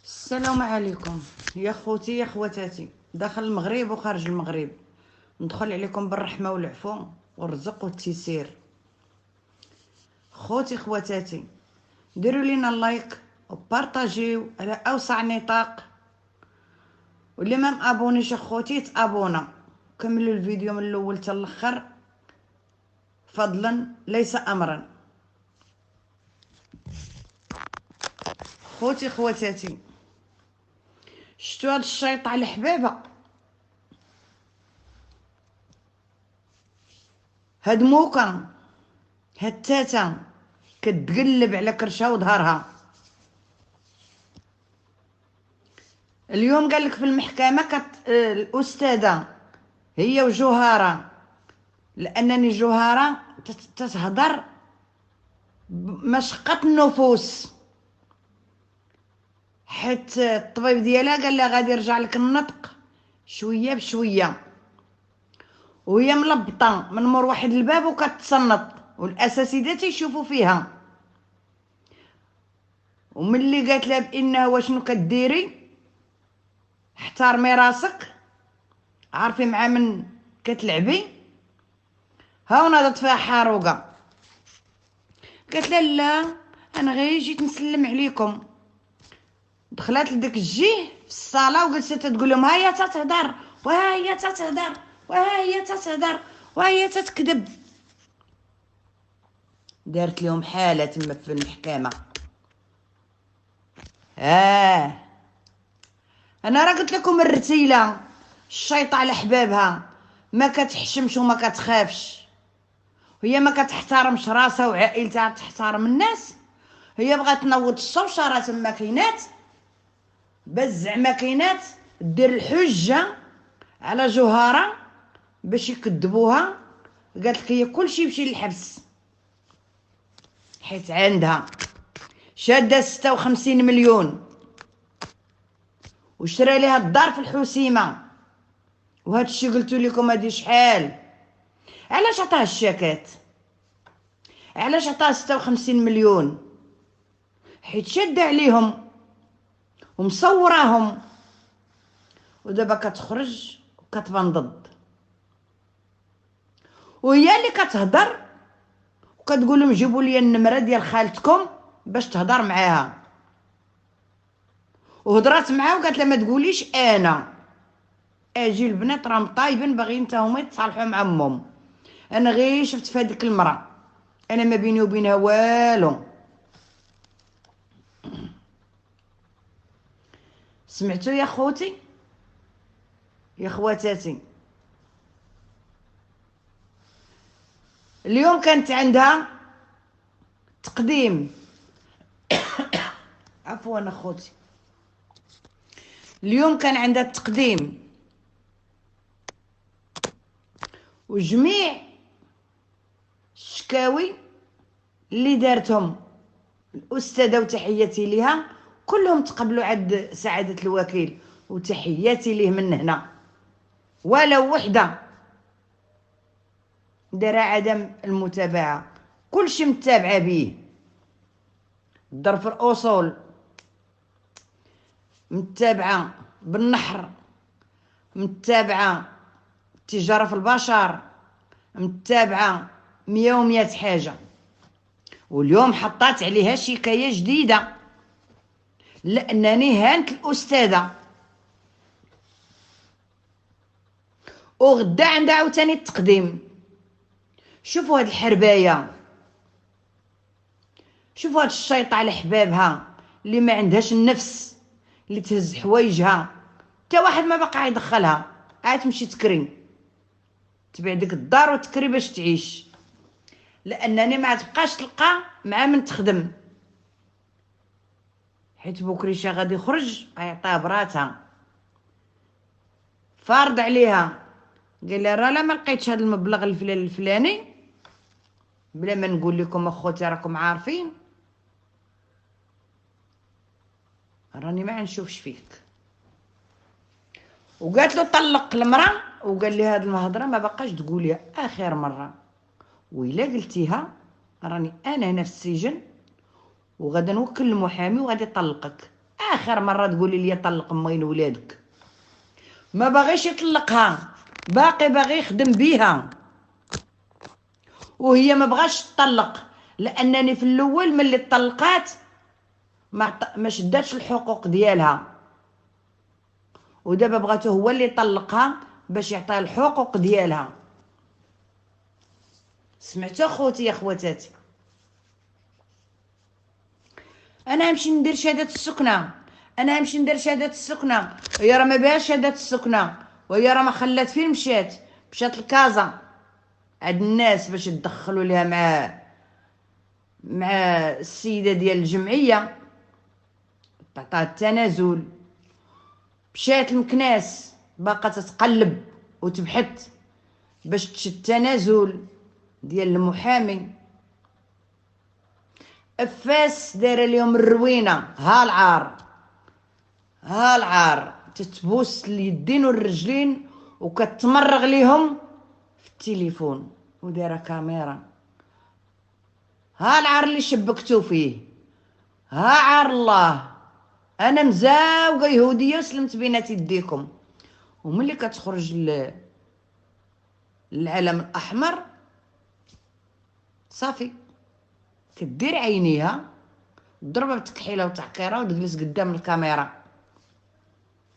السلام عليكم يا خوتي يا خواتاتي، داخل المغرب وخارج المغرب. ندخل عليكم بالرحمه والعفو والرزق والتيسير. خوتي خواتاتي، ديروا لينا اللايك وبارطاجيو على اوسع نطاق، واللي ما مابونيش اخوتي تابونا. كملوا الفيديو من الاول حتى الاخر فضلا ليس امرا. خوتي خواتاتي، شتو هاد الشيط على الحبابه؟ هاد موكا، هاد تاتا كتقلب على كرشها وظهرها. اليوم قالك في المحكمة الأستاذة هي وجوهرة، لأنني جوهرة تتهضر بمشقة النفوس، حيت الطبيب ديالها قال لها غادي يرجع لك النطق شوية بشوية، وهي ملبطة من مور واحد الباب وكتصنت، والأساتذة تيشوفوا فيها. وملي قالت لها بانها واشنو كديري، احترمي راسك، عارفي مع من كتلعبي. ها ناضت فيها حاروقه، قالت لها لا انا غير جيت نسلم عليكم. دخلت لديك الجيه في الصاله وجلست تقول لهم ها هي تتهضر وها هي تتهضر وها هي تتهضر وها هي تتكذب. دارت لهم حاله تما في المحكمه. انا راه قلت لكم الرتيله الشيطه على حبابها، ما كتحشمش وما كتخافش، هي ما كتحترمش راسها وعائلتها تحترم الناس. هي بغات تنوض الشوشره تما كاينات، بس زعما كاينات دير الحجه على جوهره باش يكذبوها. قالت لك هي كلشي يمشي للحبس، حيت عندها شاده 56 مليون وشرى ليها الدار في الحسيمه. وهذا الشيء قلت لكم هذه شحال. علاش عطاها الشاكات؟ علاش عطاها 56 مليون؟ حيت شاده عليهم ومصوراهم، ودابا كتخرج وكتبان ضد، وهي اللي كتهضر وكتقول لهم جيبوا لي النمره ديال خالتكم باش تهضر معاها. وهضرات معاه وقالت لها ما تقوليش انا، اجي البنات راهم طايبين باغيين حتى هما يتصالحوا مع امهم. انا غير شفت في هذيك المراه، انا ما بيني وبينها والو. سمعتوا يا خوتي يا خواتاتي؟ اليوم كانت عندها تقديم، عفوا اخوتي، اليوم كان عندها التقديم، وجميع الشكاوي اللي دارتهم الاستاذه وتحياتي ليها كلهم تقبلوا عند سعاده الوكيل، وتحياتي ليه من هنا. ولو وحده دار عدم المتابعه، كلشي متابعه بيه. الضرب في الاصول متابعه، بالنحر متابعه، التجاره في البشر متابعه، 100 حاجه. واليوم حطات عليها شكايه جديده لانني هانت الاستاذه، وغدا عندها عاوتاني التقديم. شوفوا هاد الحربايه، شوفوا هاد الشيطه على حبابها اللي ما عندهاش النفس، اللي تهز حوايجها حتى واحد ما بقى يدخلها، عاد تمشي تكري، تبيع ديك الدار وتكري باش تعيش، لانني ما تبقاش تلقى مع من تخدم، حيت بكريشه غادي يخرج غيعطيها براتها. فارض عليها قال لها راه لا ما لقيتش هذا المبلغ الفلاني، بلا ما نقول لكم اخوتي راكم عارفين، راني ما نشوفش فيك. وقالت له طلق المراه، وقال لي هاد الهضره ما بقاش تقوليها اخر مره، وإلا قلتيها راني انا هنا في السجن وغدا نوكل المحامي وغادي يطلقك اخر مره تقولي لي طلق امين ولادك. ما باغيش يطلقها، باغي يخدم بيها، وهي ما بغاش تطلق لانني في الاول ملي طلقات ما شداتش الحقوق ديالها، ودابا بغاتو هو اللي يطلقها باش يعطيها الحقوق ديالها. سمعتوا خوتي يا خواتاتي؟ انا نمشي ندير شهاده السكنه، انا نمشي ندير شهاده السكنه، هي راه ما بهاش شهاده السكنه، وهي راه ما خلات فين مشات لكازا عند الناس باش يدخلوا لها مع السيده ديال الجمعيه تعطيها التنازل. مشات لمكناس باقا تتقلب وتبحث باش تشد التنازل ديال المحامي. افاس دايره اليوم الروينه، ها العار تتبوس اليدين والرجلين وكتمرغ ليهم في التليفون ودايره كاميرا. ها العار اللي شبكتو فيه، ها عار الله. انا مزاوقه يهوديه وسلمت بينات يديكم. وملي كتخرج للعلم الاحمر صافي كدير عينيها، ضربها بتكحيله وتعقيره وتجلس قدام الكاميرا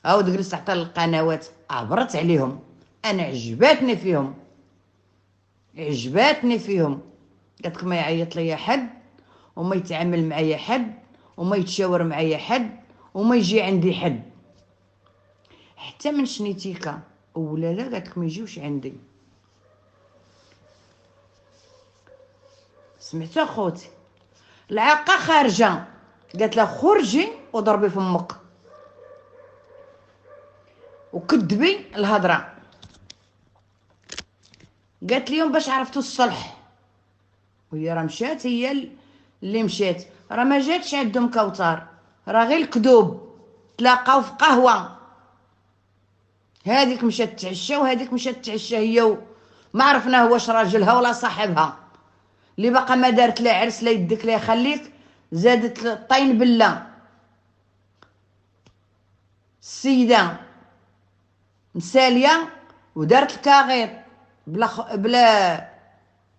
او تجلس تحت القنوات. عبرت عليهم، انا عجباتني فيهم. قالت لك ما يعيط ليا حد، وما يتعامل معايا حد، وما يتشاور معايا حد، وما يجي عندي حد. حتى من شنيتيكا ولاده قالت لك ما يجيوش عندي. سمعتوا خوتي؟ العاقه خارجه قالت لها خرجي وضربي فمك وكذبي الهضره. قالت ليهم باش عرفتوا الصلح، وهي راه مشات، هي اللي مشات، راه ما جاتش عندهم كوثر، راه غير الكذوب. تلاقاو في قهوه، هذيك مشات تعشى وهذيك مشات تعشى هي، ما عرفناه واش راجلها ولا صاحبها. اللي باقا ما دارت لا عرس لا يدك لا يخليك، زادت الطين بله. السيده مساليه ودارت الكاغيط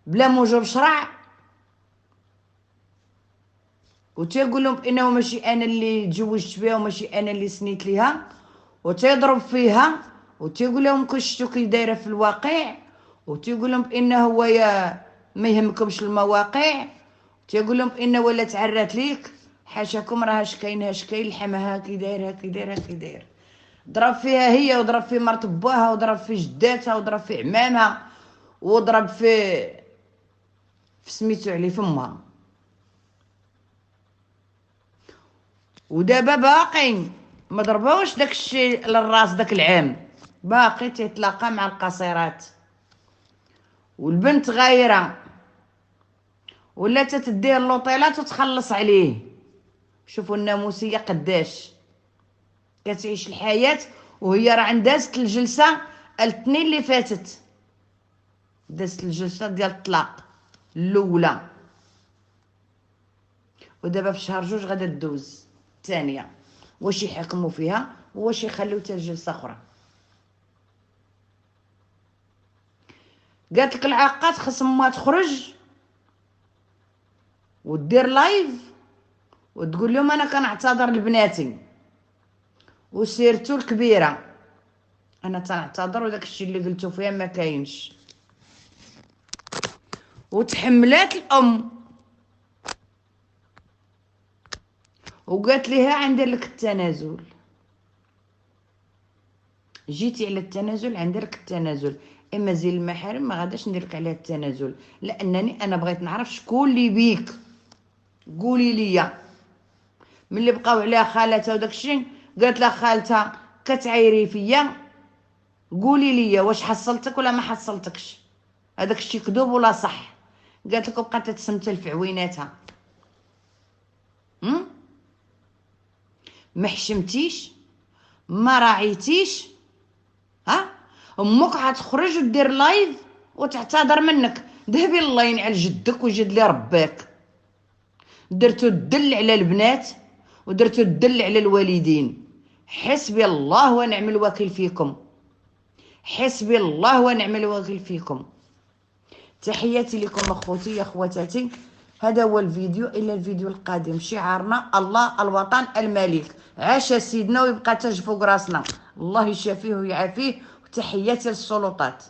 بلا موجب شرع، وتيقول لهم انه ماشي انا اللي تزوجت بها وماشي انا اللي سنيت ليها، وتيضرب فيها وتيقول لهم كشتو كي دايره في الواقع، وتيقول لهم انه هو ما يهمكمش المواقع، تيقول لهم انه ولا تعرات ليك حاشاكم، راه اش كاين لحمها كي داير. ضرب فيها هي، وضرب في مرت باها، وضرب في جداتها، وضرب في عمامها، وضرب في سميتو عليه فمها. ودابا باقي ما ضربوش داك الشيء للراس داك العام، باقي تيتلاقى مع القصيرات. والبنت غايره ولا تدير لوطيلات وتخلص عليه. شوفوا الناموسيه قداش كتعيش الحياه، وهي راه دازت الجلسه الاثنين اللي فاتت، دازت الجلسه ديال الطلاق الاولى، ودابا في شهر 2 غادا دوز الثانيه. واش يحكموا فيها واش يخليو حتى جلسه اخرى؟ قالت لك العاقات خص ما تخرج ودير لايف وتقول لهم انا كنعتذر لبناتي وسيرتو الكبيره، انا تنعتذر وداك الشيء اللي قلتو فيها ما كاينش. وتحملات الام وقالت ليها عندي لك التنازل، جيتي على التنازل عندي لك التنازل، اما زي المحارم ما غاداش ندير لك عليها التنازل، لانني انا بغيت نعرف شكون اللي بيك. قولي لي. ملي بقاو عليها خالتها وداك الشيء قالت لها خالتها كتعايري فيا، قولي لي واش حصلتك ولا ما حصلتكش، هذاك الشيء كذوب ولا صح؟ قالت لك بقات تتسمتل في عويناتها. ما حشمتيش، ما راعيتيش. ها امك حتخرج ودير لايف وتعتذر منك، ذهبي الله ينعل جدك ويجد لي رباك. درتو الدل على البنات ودرتو الدل على الوالدين. حسبي الله ونعم الوكيل فيكم، حسبي الله ونعم الوكيل فيكم. تحياتي لكم اخوتي يا خواتاتي، هذا هو الفيديو. الى الفيديو القادم. شعارنا الله الوطن الملك. عاش سيدنا ويبقى تاج فوق راسنا. الله يشافيه ويعافيه. وتحياتي للسلطات.